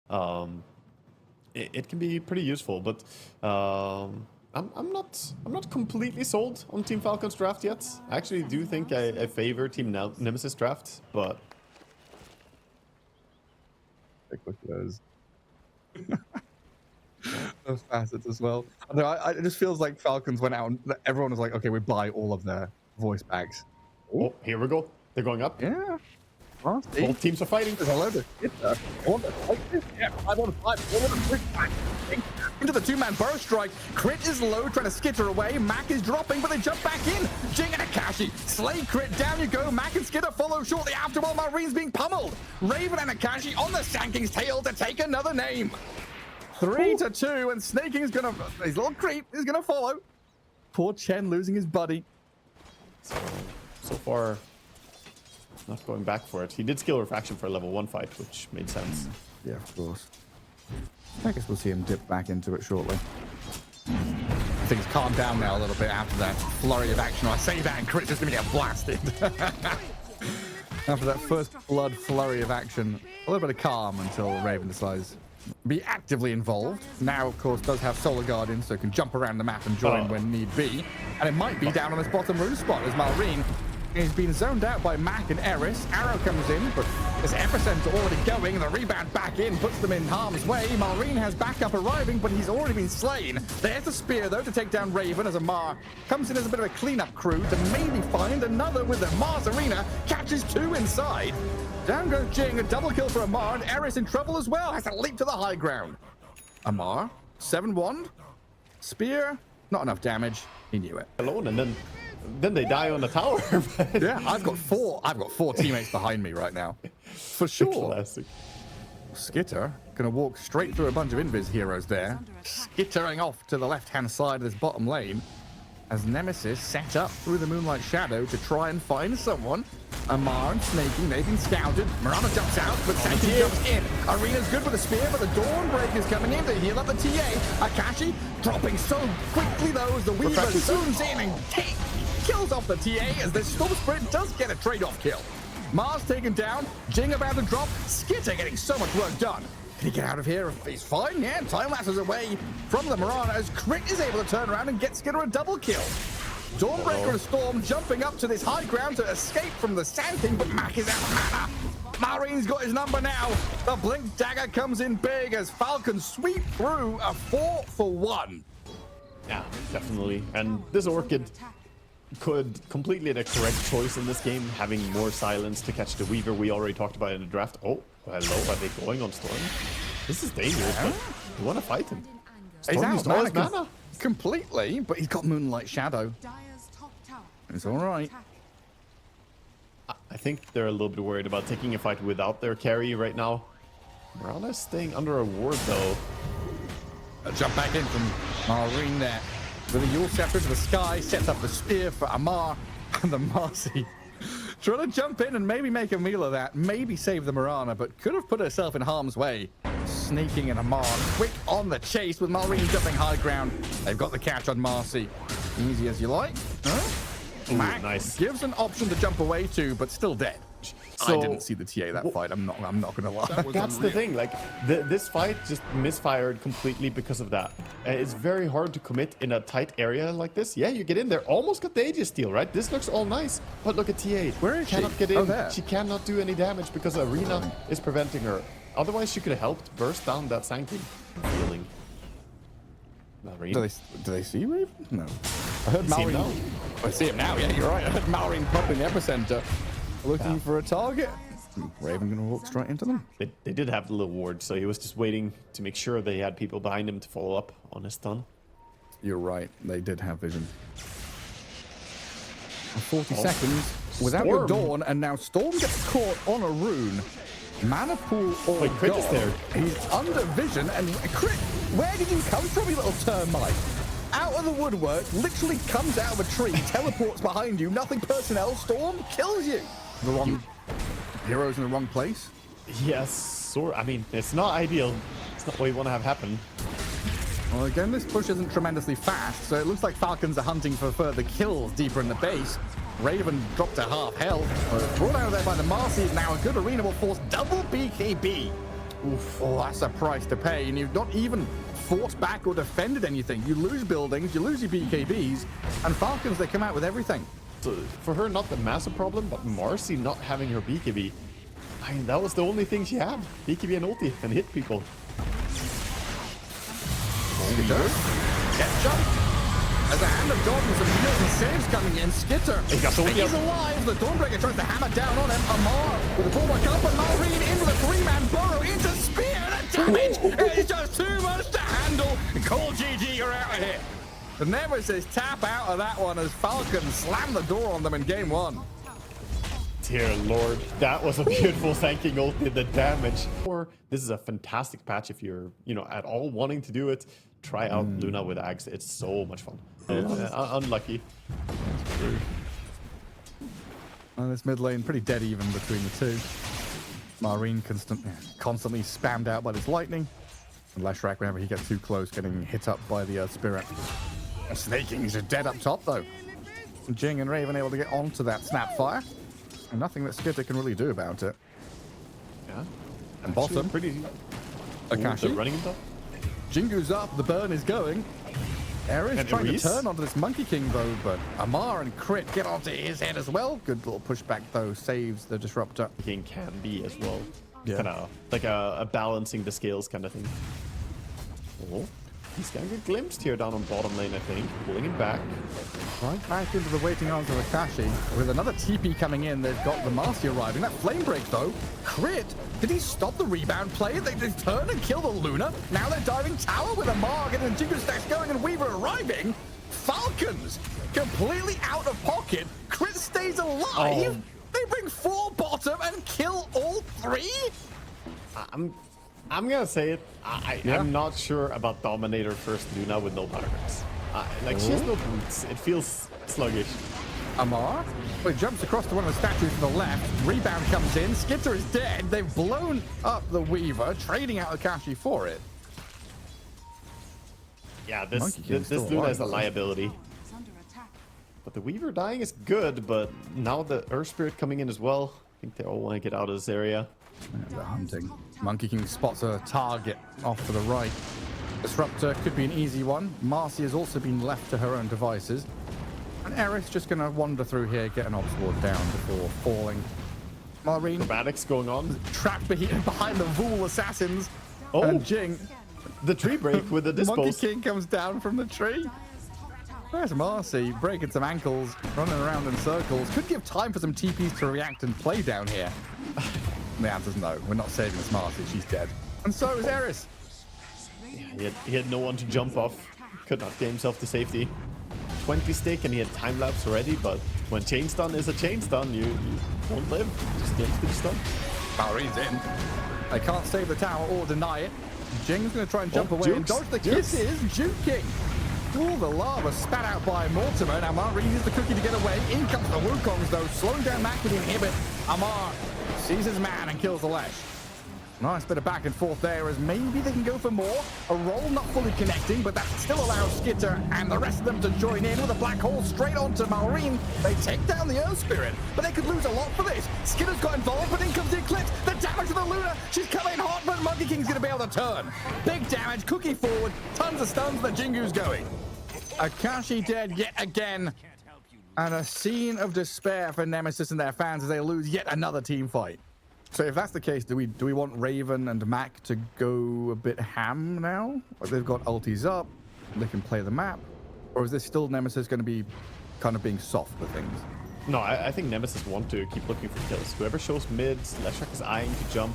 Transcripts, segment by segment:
it can be pretty useful. But I'm not completely sold on Team Falcons draft yet. I actually do think I favor Team Nemesis draft, but Look at those. Those facets as well. It just feels like Falcons went out and everyone was like, okay, we buy all of their voice packs. oh, here we go. They're going up. Yeah. Well, Both teams are fighting. There's a load of shit there. I want to fight this. Yeah, 5 on 5. Into the two-man burst strike. Crit is low, trying to skitter away. Mac is dropping, but they jump back in. Jing and Akashi. Slay Crit, down you go. Mac and Skitter follow shortly after while Marine's being pummeled. Raven and Akashi on the Sanking's tail to take another name. 3-2, and Snaking is gonna, his little creep is gonna follow. Poor Chen losing his buddy. So far, not going back for it. He did skill refraction for a level 1 fight, which made sense. Yeah, of course. I guess we'll see him dip back into it shortly. Things calm down now a little bit after that flurry of action. I say that and Crit's just gonna get blasted. After that first blood flurry of action, a little bit of calm until Raven decides to be actively involved. Now, of course, does have Solar Guardian, so can jump around the map and join when need be. And it might be down on this bottom rune spot as Marine is being zoned out by Mac and Eris. Arrow comes in, but this epicenter already going. The rebound back in puts them in harm's way. Marine has backup arriving, but he's already been slain. There's the spear, though, to take down Raven as Amar comes in as a bit of a cleanup crew to maybe find another with the Mars Arena. Catches 2 inside. Down goes Jing, a double kill for Amar, and Eris in trouble as well. Has to leap to the high ground. Amar, 7-1. Spear, not enough damage. He knew it. Alone, and then they die on the tower. Yeah, I've got four teammates behind me right now. For sure. Classic. Skitter gonna walk straight through a bunch of Invis heroes there, skittering off to the left-hand side of this bottom lane as Nemesis set up through the Moonlight Shadow to try and find someone. Amar and Snaking, they've been scouted. Murana jumps out, but Sankey jumps in. Arena's good with the spear, but the Dawnbreaker's coming in to heal up the TA. Akashi dropping so quickly, though, as the Weaver zooms in and kills off the TA as the Storm Sprint does get a trade-off kill. Mars taken down, Jing about to drop, Skitter getting so much work done. Can he get out of here? He's fine, yeah. Time lapses away from the Murana as Crit is able to turn around and get Skitter a double kill. Dawnbreaker and Storm jumping up to this high ground to escape from the Sand King, but Mac is out of mana. Marine's got his number now. The Blink Dagger comes in big as Falcons sweep through a 4-for-1. Yeah, definitely. And this Orchid could completely the correct choice in this game, having more silence to catch the Weaver we already talked about in the draft. Oh, hello, are they going on Storm? This is dangerous, but you want to fight him. He's Storm out used all his mana. Completely, but he's got Moonlight Shadow. It's all right. I think they're a little bit worried about taking a fight without their carry right now. Morales staying under a ward, though. A jump back in from Marine there. With a Yule Scepter to the sky, sets up the spear for Amar and the Marcy. Trying to jump in and maybe make a meal of that, maybe save the Murana, but could have put herself in harm's way. Snaking and Amar quick on the chase with Marine jumping high ground. They've got the catch on Marcy. Easy as you like. Huh? Ooh, Mac nice. gives an option to jump away to, but still dead. So, I didn't see the TA that fight. I'm not gonna lie. That's the thing. Like this fight just misfired completely because of that. It's very hard to commit in a tight area like this. Yeah, you get in there, almost got the Aegis steal, right? This looks all nice, but look at TA. Where is she? Cannot get in. Oh, there. She cannot do any damage because Arena is preventing her. Otherwise, she could have helped burst down that Sankey. Feeling. Do they see Raven? No. I heard Malrine. I see him now. Yeah, you're right. I heard Malrine pop in the epicenter, looking for a target. Raven gonna walk straight into them. They did have the little ward, so he was just waiting to make sure they had people behind him to follow up on his stun. You're right. They did have vision. 40 seconds without your Dawn, and now Storm gets caught on a rune. Mana pool or Crit is there. He's under vision, and Crit, where did you come from, you little termite? Out of the woodwork, literally comes out of a tree, teleports behind you, nothing personnel, Storm kills you. The wrong heroes in the wrong place. Yes, I mean, it's not ideal. It's not what you want to have happen. Well, again, this push isn't tremendously fast, so it looks like Falcons are hunting for further kills deeper in the base. Raven dropped to half health. Brought out there by the Marcy is now a good arena will force double BKB. Oof. Oh, that's a price to pay, and you've not even fought back or defended anything. You lose buildings, you lose your BKBs, and Falcons, they come out with everything. So for her, not the massive problem, but Marcy not having her BKB. I mean, that was the only thing she had. BKB and ulti, and hit people. Skitter, get jumped. As a hand of God with some heals and saves coming in, Skitter stays alive. The Dawnbreaker tries to hammer down on him. Amar with a pullback up, and Marine in with a 3-man burrow into spear. The damage is just too much to handle. Cold GG, you're out of here. The Nemesis tap out of that one as Falcons slam the door on them in game 1. Dear Lord, that was a beautiful thanking ulti. The damage. Or this is a fantastic patch if you're, at all wanting to do it. Try out Luna with Axe. It's so much fun. Unlucky. Well, this mid lane pretty dead even between the two. Marine constantly spammed out by this lightning. And Leshrac, whenever he gets too close, getting hit up by the Earth Spirit. Snaking is dead up top though. Jing and Raven able to get onto that Snapfire. And nothing that Skitter can really do about it. Yeah. And bottom. Pretty. Akashi. Running him top. Jingu's up, the burn is going. Ares trying to turn onto this Monkey King though, but Amar and Crit get onto his head as well. Good little pushback though, saves the Disruptor. King can be as well. Yeah. Kind of like a balancing the scales kind of thing. Oh, he's gonna get glimpsed here down on bottom lane, I think. Pulling him back. Right back into the waiting arms of Akashi. With another TP coming in, they've got the Marcy arriving. That flame break though. Crit, did he stop the rebound play? They turn and kill the Luna. Now they're diving tower with Amar and Jingu stacks going and Weaver arriving. Falcons completely out of pocket. Crit stays alive. Oh. They bring 4 bottom and kill all 3? I'm gonna say it. I'm not sure about Dominator first Luna with no barriers. She has no boots. It feels sluggish. Amar, well, he jumps across to one of the statues to the left. Rebound comes in. Skitter is dead. They've blown up the Weaver, trading out Akashi for it. Yeah, this Luna is a liability. But the Weaver dying is good, but now the Earth Spirit coming in as well. I think they all want to get out of this area. They're hunting. Monkey King spots a target off to the right. Disruptor could be an easy one. Marcy has also been left to her own devices. And Aerith just going to wander through here, get an Ops Ward down before falling. Marine. Acrobatics going on. Trapped behind the Vul assassins. Oh, and Jing. The tree break with the dispos. Monkey King comes down from the tree. There's Marcy breaking some ankles, running around in circles. Could give time for some TPs to react and play down here. The answer's no. We're not saving this Marcy. She's dead. And so is Eris. Yeah, he had no one to jump off. Could not get himself to safety. 20 stick and he had time lapse already, but when chain stun is a chain stun, you won't live. Just get to the stun. Marine's in. They can't save the tower or deny it. Jing's going to try and jump away and dodge the kisses. Juking. All the lava spat out by Mortimer. Now Marine uses the cookie to get away. In comes the Wukongs though, slowing down Mac with the inhibit. Amar sees his man and kills the Lesh. Nice bit of back and forth there as maybe they can go for more. A roll not fully connecting, but that still allows Skitter and the rest of them to join in with a black hole straight onto Marine. They take down the Earth Spirit, but they could lose a lot for this. Skitter's got involved, but in comes the Eclipse. The damage to the Luna. She's coming hot, but Monkey King's going to be able to turn. Big damage, cookie forward, tons of stuns, the Jingu's going. Akashi dead yet again. And a scene of despair for Nemesis and their fans as they lose yet another team fight. So if that's the case, do we want Raven and Mac to go a bit ham now? Like they've got ultis up, they can play the map, or is this still Nemesis going to be kind of being soft with things? No, I think Nemesis want to keep looking for kills. Whoever shows mids, Leshrac is eyeing to jump.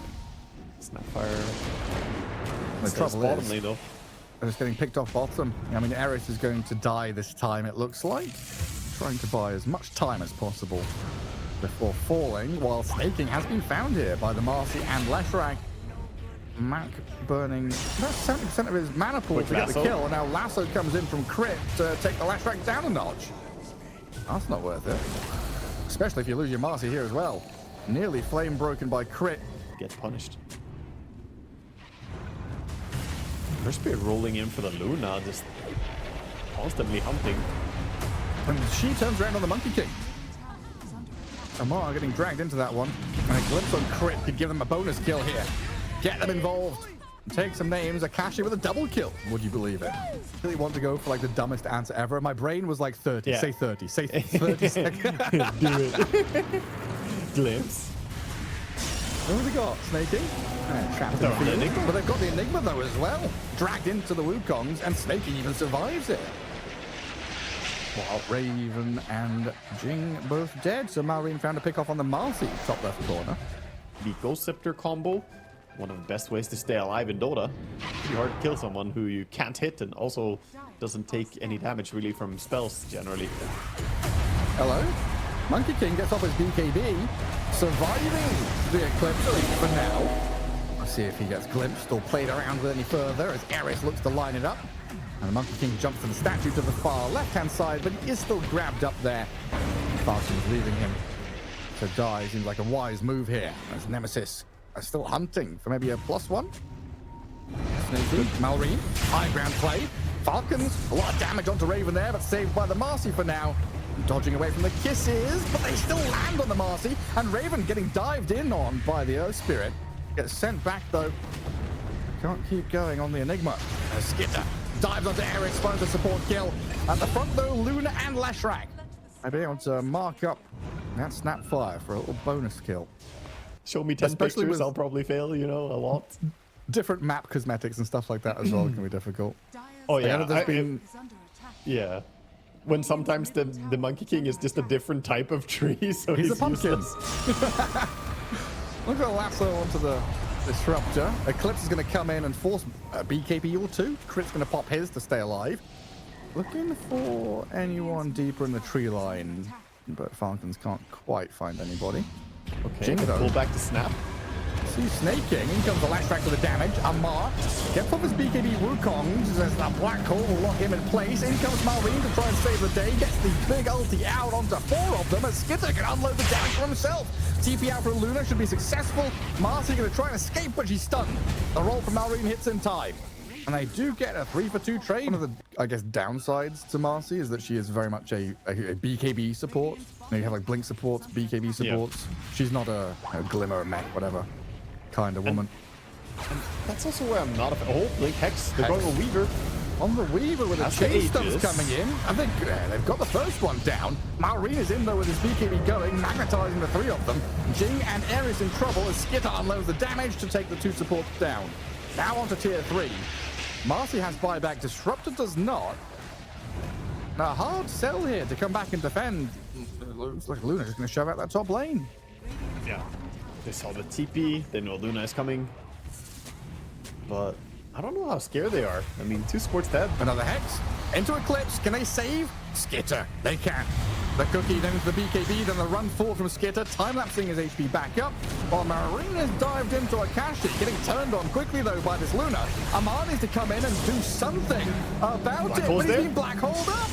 Snapfire. The trouble is, lane, though. they're just getting picked off bottom. I mean, Eris is going to die this time, it looks like. Trying to buy as much time as possible before falling, while snaking has been found here by the Marcy and Leshrac. Mac burning about 70% of his mana pool to get the kill, and now Lasso comes in from Crit to take the Leshrac down a notch. That's not worth it. Especially if you lose your Marcy here as well. Nearly flame broken by Crit. Gets punished. Earth Spirit rolling in for the Luna, just constantly hunting. And she turns around on the Monkey King. Amar getting dragged into that one. And a glimpse on Crit could give them a bonus kill here. Get them involved. Take some names. Akashi with a double kill. Would you believe it? Really want to go for like the dumbest answer ever. My brain was like 30. Yeah. Say 30. Say 30 seconds. Do it. Glimpse. What have we got? Snaking? Trapped in the field. Enigma. But they've got the Enigma though as well. Dragged into the Wukongs, and Snaking even survives it. While Raven and Jing both dead. So Marine found a pick off on the Marcy top left corner. The Ghost Scepter combo. One of the best ways to stay alive in Dota. Pretty hard to kill someone who you can't hit and also doesn't take any damage really from spells generally. Hello? Monkey King gets off his BKB, surviving the Eclipse for now. Let's see if he gets glimpsed or played around with any further as Eris looks to line it up. And the Monkey King jumps to the statue to the far left-hand side, but he is still grabbed up there. FALCONS leaving him to die. Seems like a wise move here as Nemesis are still hunting for maybe a +1. Snaky, Malrine, high ground play. FALCONS, a lot of damage onto Raven there, but saved by the Marcy for now. Dodging away from the kisses, but they still land on the Marcy, and Raven getting dived in on by the Earth Spirit. Gets sent back though. Can't keep going on the Enigma. Skitter dives onto Eris, finds a support kill. At the front though, Luna and Leshrac. I'd be able to mark up that Snapfire for a little bonus kill. Show me 10 pictures, I'll probably fail, you know, a lot. Different map cosmetics and stuff like that as well can be difficult. Oh yeah, yeah. When sometimes the Monkey King is just a different type of tree, so he's a pumpkin. Look at the lasso onto the Disruptor. Eclipse is going to come in and force a BKB or two. Crit's going to pop his to stay alive. Looking for anyone deeper in the tree line, but FALCONS can't quite find anybody. Okay, pull back to snap. See Snaking, in comes the Lashback with the damage. Amar gets off his BKB Wukongs as the Black Hole will lock him in place. In comes Marine to try and save the day. Gets the big ulti out onto 4 of them as Skitter can unload the damage for himself. TP out for Luna should be successful. Marcy going to try and escape, but she's stunned. The roll from Marine hits in time. And they do get a 3-for-2 trade. One of the, I guess, downsides to Marcy is that she is very much a BKB support. You know, you have like Blink supports, BKB supports. Yeah. She's not a Glimmer, Mech, whatever kind of woman. And that's also where I'm not a fan. Oh, Blink Hex. They're going with Weaver. On the Weaver with a chain stuff's coming in. I think they've got the first one down. Marine is in though with his BKB going, magnetizing the 3 of them. Jing and Eris in trouble as Skitter unloads the damage to take the 2 supports down. Now onto tier 3. Marcy has buyback, Disruptor does not. Now, a hard sell here to come back and defend. It looks like Luna's just going to shove out that top lane. Yeah, they saw the TP, they know Luna is coming. But I don't know how scared they are. I mean, 2 supports dead. Another Hex. Into Eclipse. Can they save? Skitter. They can. The Cookie, then the BKB, then the run forward from Skitter, time-lapsing his HP back up, while Marine is dived into Akashi, getting turned on quickly though by this Luna. Amar needs to come in and do something about it, but he's been black holed up.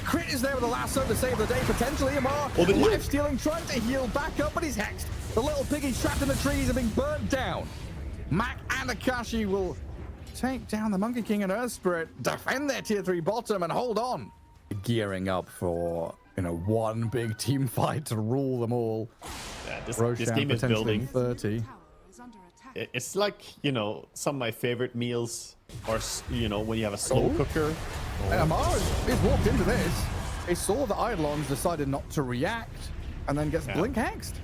Crit is there with a lasso to save the day, potentially. Amar, life-stealing, trying to heal back up, but he's hexed. The little piggies trapped in the trees are being burnt down. Mac and Akashi will take down the Monkey King and Earth Spirit, defend their tier 3 bottom, and hold on. Gearing up for, you know, one big team fight to rule them all. Yeah, this game is building. 30. It's like, you know, some of my favorite meals are, you know, when you have a slow cooker. Amar is walked into this. He saw the Eidolons, decided not to react, and then gets blink hexed.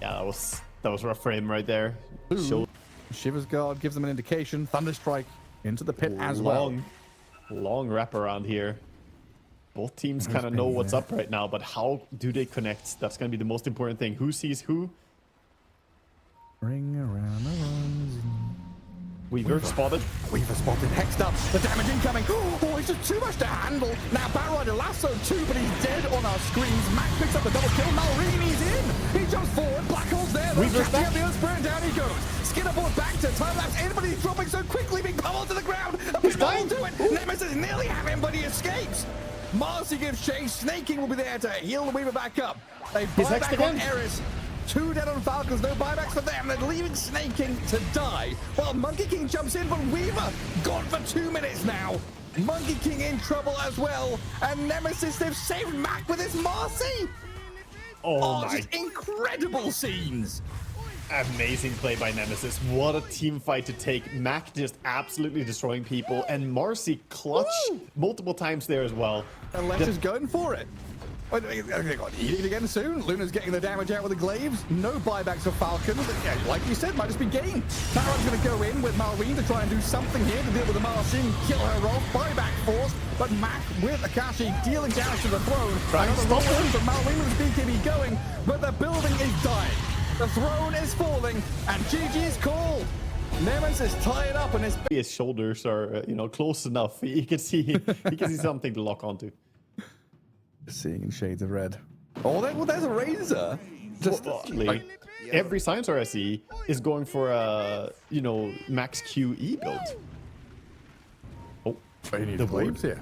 Yeah, that was rough for him right there. Shiver's Guard gives them an indication. Thunderstrike into the pit as well. Long wrap around here. Both teams kind of know what's up right now, but how do they connect? That's going to be the most important thing. Who sees who? Ring around the rosy. Weaver spotted. Weaver spotted, hexed up. The damage incoming. Oh, it's just too much to handle. Now Barrider lasso too, but he's dead on our screens. Mac picks up the double kill. Malrini's in. He jumps forward. Black Hole's there. Weaver's back. The Earth Spirit, down he goes. Skinnerboard back to time lapse in, but he's dropping so quickly, being pummeled to the ground. He's dying to it. Nemesis nearly have him, but he escapes. Marcy gives chase. Snaking will be there to heal the Weaver back up. They buy back on Eris. 2 dead on FALCONS, no buybacks for them. They're leaving Snaking to die. While Monkey King jumps in, but Weaver gone for 2 minutes now. Monkey King in trouble as well. And Nemesis, they've saved Mac with his Marcy. Oh my. Just incredible scenes. Amazing play by Nemesis. What a team fight to take. Mac just absolutely destroying people, and Marcy clutch multiple times there as well. And Les is going for it. Wait, they got eating again soon. Luna's getting the damage out with the glaives. No buybacks for Falcons. Yeah, like you said, might just be game. Baron's going to go in with Malrine to try and do something here to deal with the Marcin, kill her off. Buyback force, but Mac with Akashi dealing damage to the throne. Another roll from Malrine with his BKB going, but the building is dying. The throne is falling, and GG's call. Nemesis is tied up, and his shoulders are, close enough. He can see something to lock onto. Seeing in shades of red. Oh, there's a razor. Just like every silencer I see is going for a max QE build. Oh, he needs the glaives here.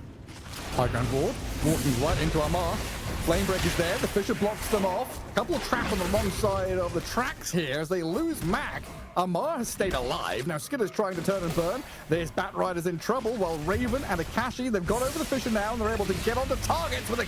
High ground ward, walking right into Amar. Flamebreak is there. The Fisher blocks them off. A couple of traps on the wrong side of the tracks here as they lose Mac. Amar has stayed alive. Now Skitter's trying to turn and burn. There's Bat Riders in trouble, while Raven and Akashi, they've got over the Fisher now, and they're able to get onto targets with a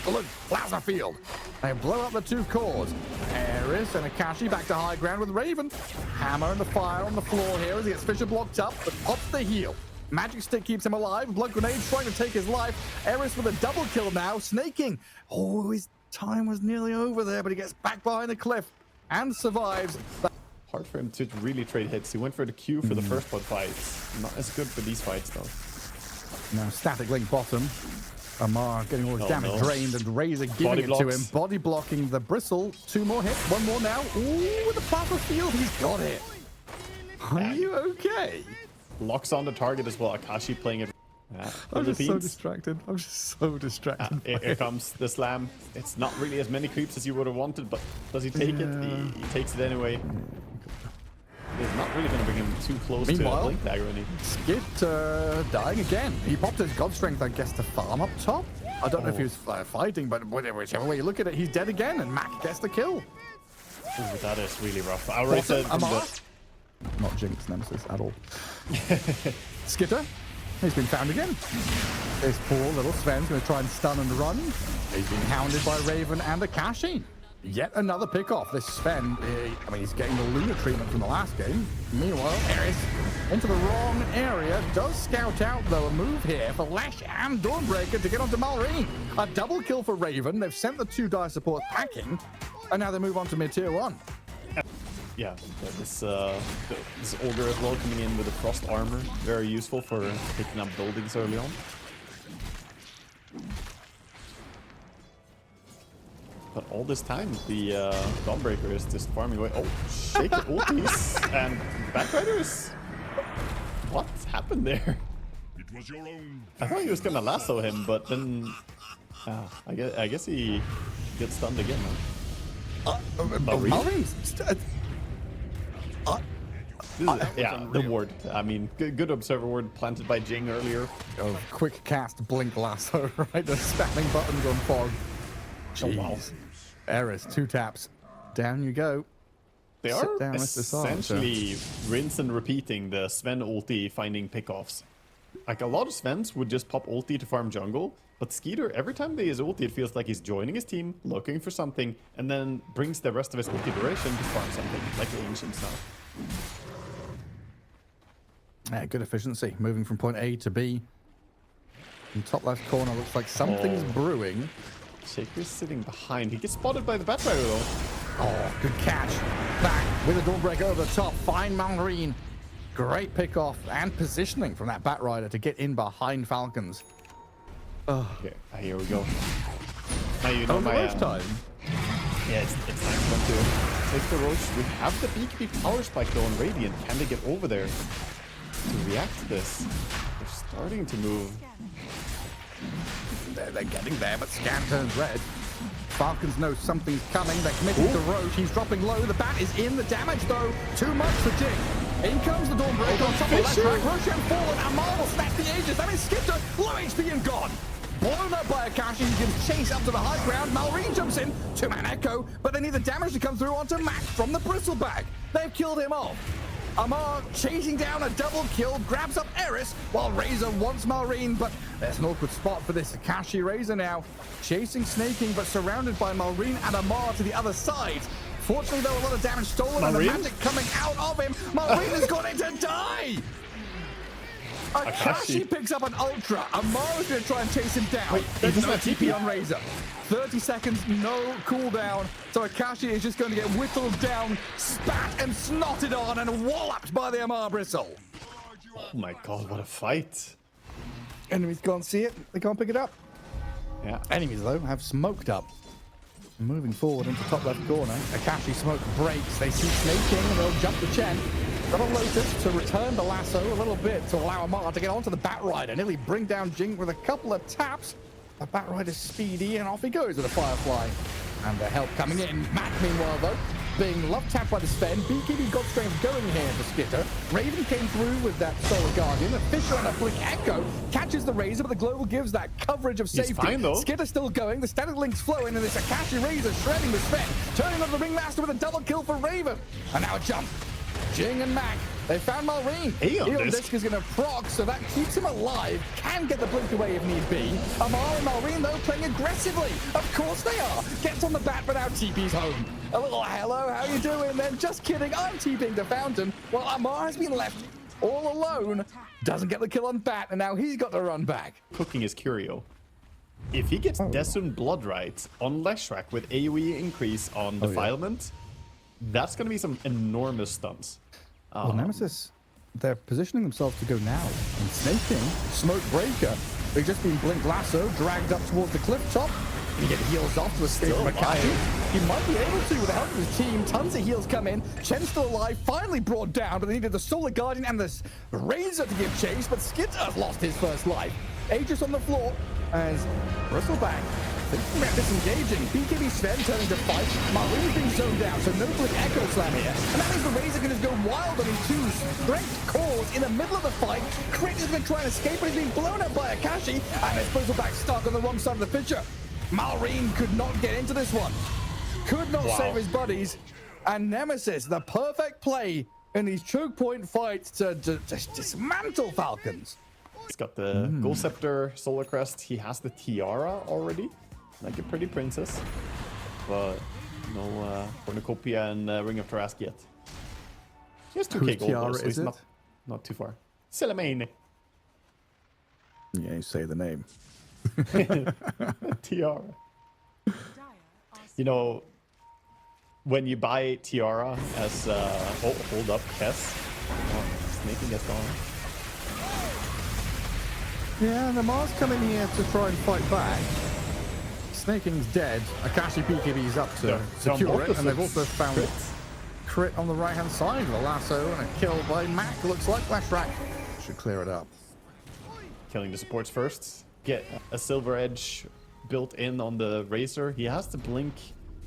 plasma field. They blow up the two cores. Eris and Akashi back to high ground with Raven. Hammer and the fire on the floor here as he gets Fisher blocked up, but pops the heal. Magic Stick keeps him alive. Blood Grenade trying to take his life. Eris with a double kill now, snaking. Oh, his time was nearly over there, but he gets back behind the cliff and survives. Hard for him to really trade hits. He went for the Q for the first pod fight. Not as good for these fights, though. Now, static link bottom. Amar getting all his damage drained, and Razor giving it to him. Body blocking the Bristle. Two more hits. One more now. Ooh, with the plasma field, he's got it. Are you okay? Locks on the target as well. Akashi playing it. I'm just so distracted. I'm just so distracted. Here comes the slam. It's not really as many creeps as you would have wanted, but does he take it? He takes it anyway. It's not really going to bring him too close to a Blink Dagger. Skit dying again. He popped his God Strength, I guess, to farm up top. I don't know if he was fighting, but whichever way you look at it, he's dead again, and Mac gets the kill. Ooh, that is really rough. I already said not Jinx Nemesis at all. Skitter. He's been found again. This poor little Sven's going to try and stun and run. He's being hounded by Raven and Akashi. Yet another pick-off. This Sven, he's getting the Luna treatment from the last game. Meanwhile, Eris into the wrong area. Does scout out, though, a move here for Lash and Dawnbreaker to get onto Malrine. A double kill for Raven. They've sent the two die supports packing, and now they move on to mid-tier 1. Yeah, this Ogre as well coming in with the Frost Armor. Very useful for picking up buildings early on. But all this time, the Dawnbreaker is just farming away. Oh, shake your ultis and Backriders. What happened there? It was your own. I thought he was gonna lasso him, but then I guess he gets stunned again. The ward. I mean, good observer ward planted by Jing earlier. Oh, quick cast Blink Lasso, right? The spamming buttons on Fog. Jeez. Oh, wow. Eris, 2 taps. Down you go. They are essentially rinse and repeating the Sven ulti finding pickoffs. Like, a lot of Svens would just pop ulti to farm jungle, but Skeeter, every time they use ulti, it feels like he's joining his team, looking for something, and then brings the rest of his ulti duration to farm something, like the Ancients now. Yeah, good efficiency. Moving from point A to B. In top left corner, looks like something's brewing. Shaker's sitting behind. He gets spotted by the Batrider though. Oh, good catch. Back with a Dawnbreaker over the top. Fine Malrine. Great pick-off and positioning from that Batrider to get in behind Falcons. Okay, here we go. Now you know my time. Yeah, it's time to take the Roach. We have the BKB power spike though on Radiant. Can they get over there to react to this? They're starting to move. They're getting there, but Scan turns red. Falcons know something's coming. They're committing to Roach. He's dropping low. The bat is in. The damage, though, too much for Jing. In comes the Dawnbreaker on top of that track. Roshan fallen. And Marvel snatched the Aegis. That is Skipper. Low HP and gone. Blown up by Akashi. He gives chase up to the high ground. Malrine jumps in. 2-man Echo. But they need the damage to come through onto Mac from the Bristleback. They've killed him off. Amar chasing down a double kill, grabs up Eris, while Razor wants Malrine, but there's an awkward spot for this Akashi Razor now. Chasing, snaking, but surrounded by Malrine and Amar to the other side. Unfortunately, though, a lot of damage stolen and the Marine? magic coming out of him. Marine has got it to die. Akashi picks up an Ultra. Amara's going to try and chase him down. Wait, There's he doesn't no have TP TP? on Razor. 30 seconds, no cooldown. So Akashi is just going to get whittled down, spat and snotted on, and walloped by the Amara Bristle. Oh my god, what a fight. Enemies can't see it. They can't pick it up. Yeah. Enemies, though, have smoked up. Moving forward into top left corner. Akashi smoke breaks. They see Snake King and they'll jump the Chen. Got a Lotus to return the lasso a little bit to allow Amara to get onto the Batrider. Nearly bring down Jink with a couple of taps. The Batrider's speedy and off he goes with a Firefly. And the help coming in. Matt, meanwhile, though, being love tapped by the Sven. BKB got strength going here for Skitter. Raven came through with that Solar Guardian. The Fisher and a Blink Echo catches the Razor, but the Global gives that coverage of safety. Fine, though. Skitter still going. The Static Link's flowing, and this Akashi Razor shredding the Sven. Turning on the Ringmaster with a double kill for Raven. And now a jump. Jing and Mac. They found Malrine. Aeon Disc is going to proc, so that keeps him alive. Can get the blink away if need be. Amara and Malrine, though, playing aggressively. Of course they are. Gets on the bat, but now TP's home. A little hello, how you doing then? Just kidding, I'm TPing the Fountain. While Amara has been left all alone. Doesn't get the kill on bat, and now he's got to run back. Cooking is Curio. If he gets Desun Blood Right on Leshrac with AoE increase on Defilement, that's going to be some enormous stunts. Well, Nemesis, they're positioning themselves to go now. And Snake King, Smoke Breaker, they've just been Blink Lasso, dragged up towards the cliff top. Can he get heals off to escape from Akashi? He might be able to with the help of his team. Tons of heals come in. Chen's still alive, finally brought down, but they needed the Solar Guardian and the Razor to give chase, but Skitter lost his first life. Aegis on the floor as Bristleback thinking about disengaging. BKB Sven turning to fight. Marine's being zoned down, so no Blink Echo Slam here. And that means the Razor can just go wild on his two strength cores in the middle of the fight. Crit is going to try and escape, but he's being blown up by Akashi. And there's Bristleback stuck on the wrong side of the pitcher. Malrine could not get into this one. Could not save his buddies. And Nemesis, the perfect play in these choke point fights to dismantle Falcons. He's got the Gold Scepter, Solar Crest. He has the Tiara already, like a pretty princess. But no Cornucopia and Ring of Tarrasque yet. He has 2k gold, though, so he's not too far. Silamaine. Yeah, you say the name. Tiara. You know, when you buy Tiara as hold up, Kess. Oh, Snaking gets gone. Yeah, the Mars come in here to try and fight back. Snaking's dead. Akashi BKB's up to secure it, and they've also found crit on the right-hand side of the lasso, and a kill by Mac. Looks like Leshrac should clear it up. Killing the supports first. Get a Silver Edge built in on the Razor. He has the Blink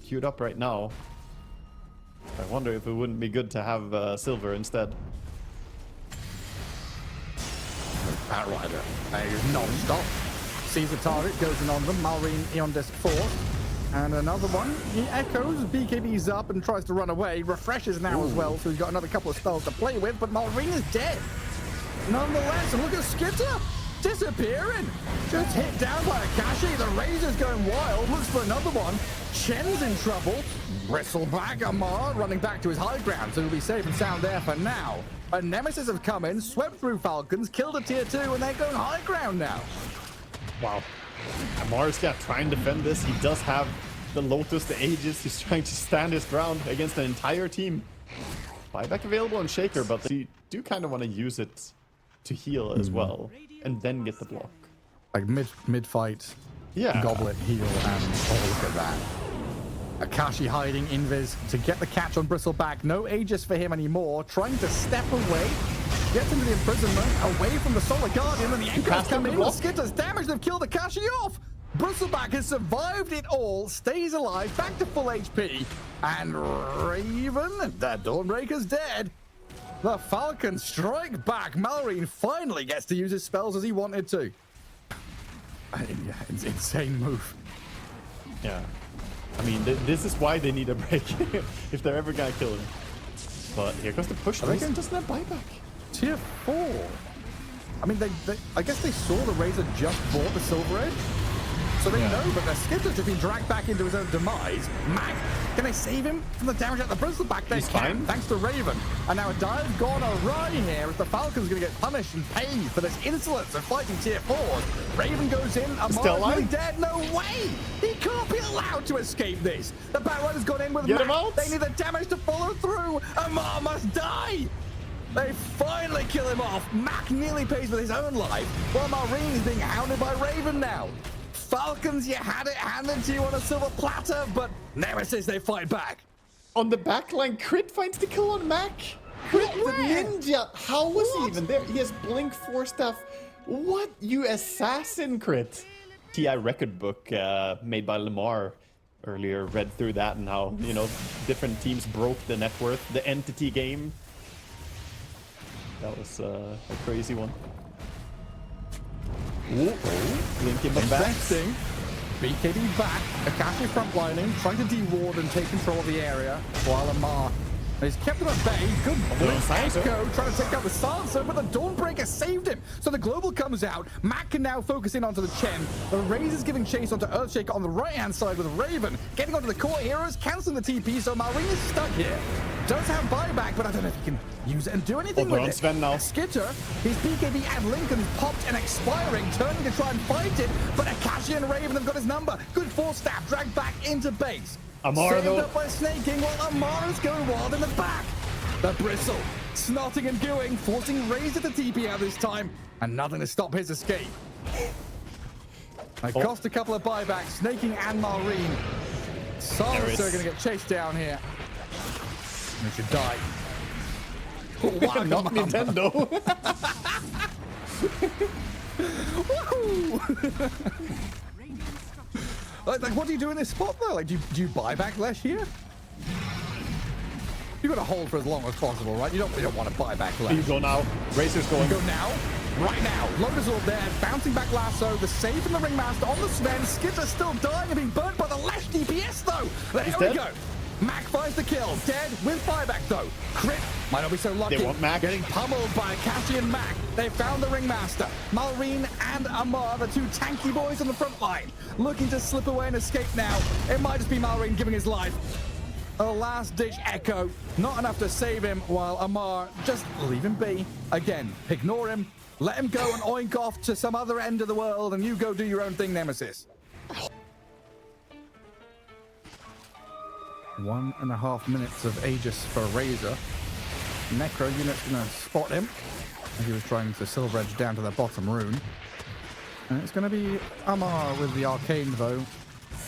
queued up right now. I wonder if it wouldn't be good to have Silver instead. Batrider is non-stop. Sees the target, goes in on them. Malrine Eon Disc forced. And another one. He echoes, BKB's up and tries to run away. Refreshes now as well, so he's got another couple of spells to play with, but Malrine is dead. Nonetheless, look at Skitter disappearing. Just hit down by Akashi. The Razor's going wild. Looks for another one. Chen's in trouble. Bristleback, Amara running back to his high ground, so he'll be safe and sound there for now. But Nemesis have come in, swept through Falcons, killed a tier 2, and they're going high ground now. Wow. Amara's trying to defend this. He does have the Lotus, the Aegis. He's trying to stand his ground against an entire team. Buyback available on Shaker, but they do kind of want to use it to heal as well, and then get the block. Like mid-fight, Goblet, heal, and oh, look at that. Akashi hiding Invis to get the catch on Bristleback. No Aegis for him anymore. Trying to step away. Gets into the imprisonment. Away from the Solar Guardian. And the Echoes come in. The Skitter's damage. They've killed Akashi off. Bristleback has survived it all. Stays alive. Back to full HP. And Raven, that Dawnbreaker's dead. The Falcons strike back. Malrine finally gets to use his spells as he wanted to. Yeah, it's insane move. Yeah. I mean, this is why they need a break if they're ever gonna kill him. But here comes the push. Razor doesn't have buyback. Tier 4. I mean, I guess they saw the Razor just bought the Silver Edge. so they know, but the Skitter's just been dragged back into his own demise. Mac, can they save him from the damage at the bristleback? They He's can, fine. thanks to Raven. And now a dive gone awry here as the Falcon's going to get punished and paid for this insolence of fighting tier 4s. Raven goes in, Still Amar's alive? really dead. No way! He can't be allowed to escape this. The Batrider's gone in with Get him Mac. out. They need the damage to follow through. Amar must die. They finally kill him off. Mac nearly pays with his own life, while Marine is being hounded by Raven now. Falcons, you had it handed to you on a silver platter, but Nemesis, they fight back. On the backline, Crit finds the kill on Mac. Crit the Where? ninja. How was he What? even there? He has Blink 4 stuff. What? You assassin, Crit. TI record book made by Lamar earlier, read through that and how, you know, different teams broke the net worth, the entity game. That was a crazy one. Ooh, Blink in the back. Interesting. BKB back. Akashi frontlining, trying to deward and take control of the area, while Amar he's kept him at bay. Good blink. Echo trying to take out the Sansa, but the Dawnbreaker saved him. So the global comes out. Mac can now focus in onto the Chen. The Razor's giving chase onto Earthshaker on the right-hand side with Raven. Getting onto the core heroes, canceling the TP, so Marine is stuck here. Does have buyback, but I don't know if he can use it and do anything they're with on it. Sven now. Skitter, his BKB and Lincoln popped and expiring, turning to try and fight it, but Akashi and Raven have got his number. Good force stab, dragged back into base. Amar, Saved though. up by Snaking while Amara's going wild in the back. The Bristle, snotting and gooing, forcing Razor to TP out this time, and nothing to stop his escape. It cost a couple of buybacks, Snaking and Marine. Sansa are going to get chased down here. They should die. Not Nintendo. like, what do you do in this spot though? Like, do you buy back less here? You got to hold for as long as possible, right? You don't want to buy back less. You go now. Razor's going. Go now. Right now. Lotus Orb there, bouncing back lasso, the save from the Ringmaster on the Sven. Skitter still dying and being burnt by the Lash DPS though. There we dead. go. Mac finds the kill. Dead with buyback though. Crit might not be so lucky. They want Mac. Getting pummeled by Akashi and Mac. They found the Ringmaster. Malrine and Amar, the two tanky boys on the front line, looking to slip away and escape now. It might just be Malrine giving his life. A last-ditch echo. Not enough to save him, while Amar just leave him be. Again, ignore him. Let him go and oink off to some other end of the world, and you go do your own thing, Nemesis. 1.5 minutes of Aegis for Razor. Necro unit's gonna spot him as he was trying to silver edge down to the bottom rune. And it's gonna be Amar with the arcane though.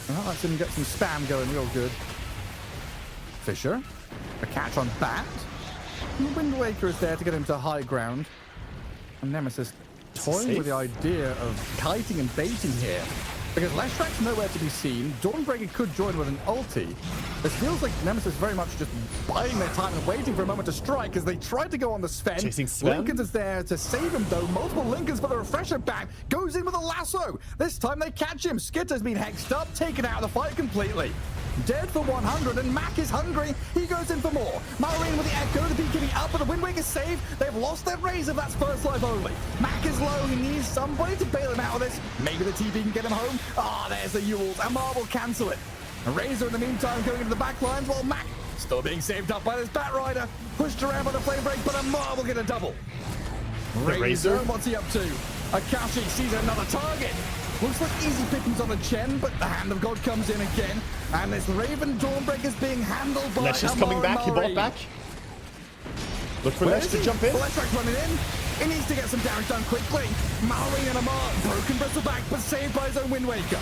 Well, that's gonna get some spam going real good. Fisher, a catch on Bat. And the Wind Waker is there to get him to high ground. And Nemesis toying with the idea of kiting and baiting here. Because Leshrak's nowhere to be seen. Dawnbreaker could join with an ulti. It feels like Nemesis very much just biding their time and waiting for a moment to strike as they tried to go on the Sven. Chasing Sven. Lincoln is there to save him though. Multiple Lincolns for the refresher back. Goes in with a lasso. This time they catch him. Skitter's been hexed up, taken out of the fight completely. Dead for 100, and Mac is hungry. He goes in for more. Marine with the Echo, the BKB up, but the Wind Waker save. They've lost their Razor, that's first life only. Mac is low, he needs somebody to bail him out of this. Maybe the TP can get him home. Ah, there's the Yules. Amar will cancel it. A Razor in the meantime going into the back lines, while Mac still being saved up by this Batrider. Pushed around by the flame break, but Amar will get a double. Razor? What's he up to? Akashi sees another target. Looks like easy pickings on the Chen, but the Hand of God comes in again. And this Raven Dawnbreaker is being handled by Lesh is Amar coming back. He Murray. bought back. Look for Where Lesh is to he? jump in. Leshrak's running in. He needs to get some damage done quickly. Murray and Amar, broken bristleback, but saved by his own Wind Waker.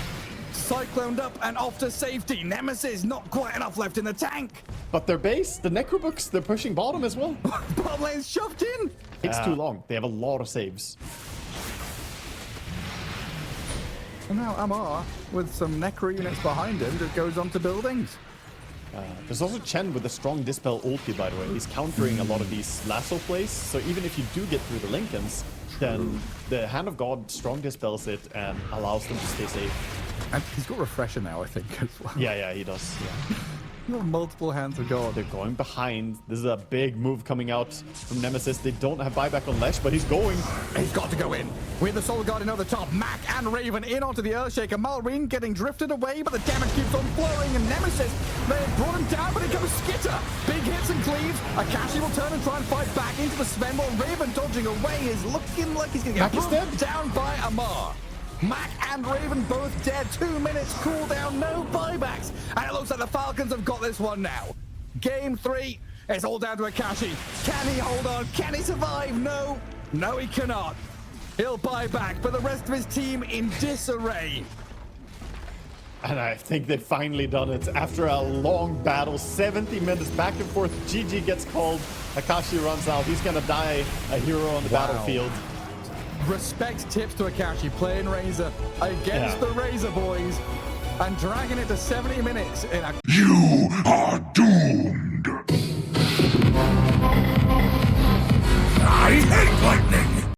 Cycloned up and off to safety. Nemesis, not quite enough left in the tank. But their base, the Necrobooks, they're pushing bottom as well. Bottom lane's shoved in. Takes too long. They have a lot of saves. And now Amar, with some Necro units behind him, just goes on to buildings. There's also Chen with a strong Dispel ulti, by the way. He's countering a lot of these lasso plays. So even if you do get through the Lincolns, then the Hand of God strong dispels it and allows them to stay safe. And he's got Refresher now, I think, as well. Yeah, he does. Yeah. Multiple hands of God. They're going behind. This is a big move coming out from Nemesis. They don't have buyback on Lesh, but he's going. He's got to go in. With the Soul Guardian over the top, Mac and Raven in onto the Earthshaker. Malrine getting drifted away, but the damage keeps on flowing. And Nemesis, they brought him down, but it goes Skitter. Big hits and cleaves. Akashi will turn and try and fight back into the Sven, while Raven dodging away is looking like he's going to get brought down by Amar. Mac and Raven both dead. 2 minutes cooldown, no buybacks. And it looks like the Falcons have got this one now. Game 3, it's all down to Akashi. Can he hold on? Can he survive? No. No, he cannot. He'll buy back, but the rest of his team in disarray. And I think they've finally done it. After a long battle, 70 minutes back and forth, GG gets called. Akashi runs out. He's going to die a hero on the battlefield. Respect tips to Akashi, playing Razor against the Razor boys and dragging it to 70 minutes in a... You are doomed. I hate lightning.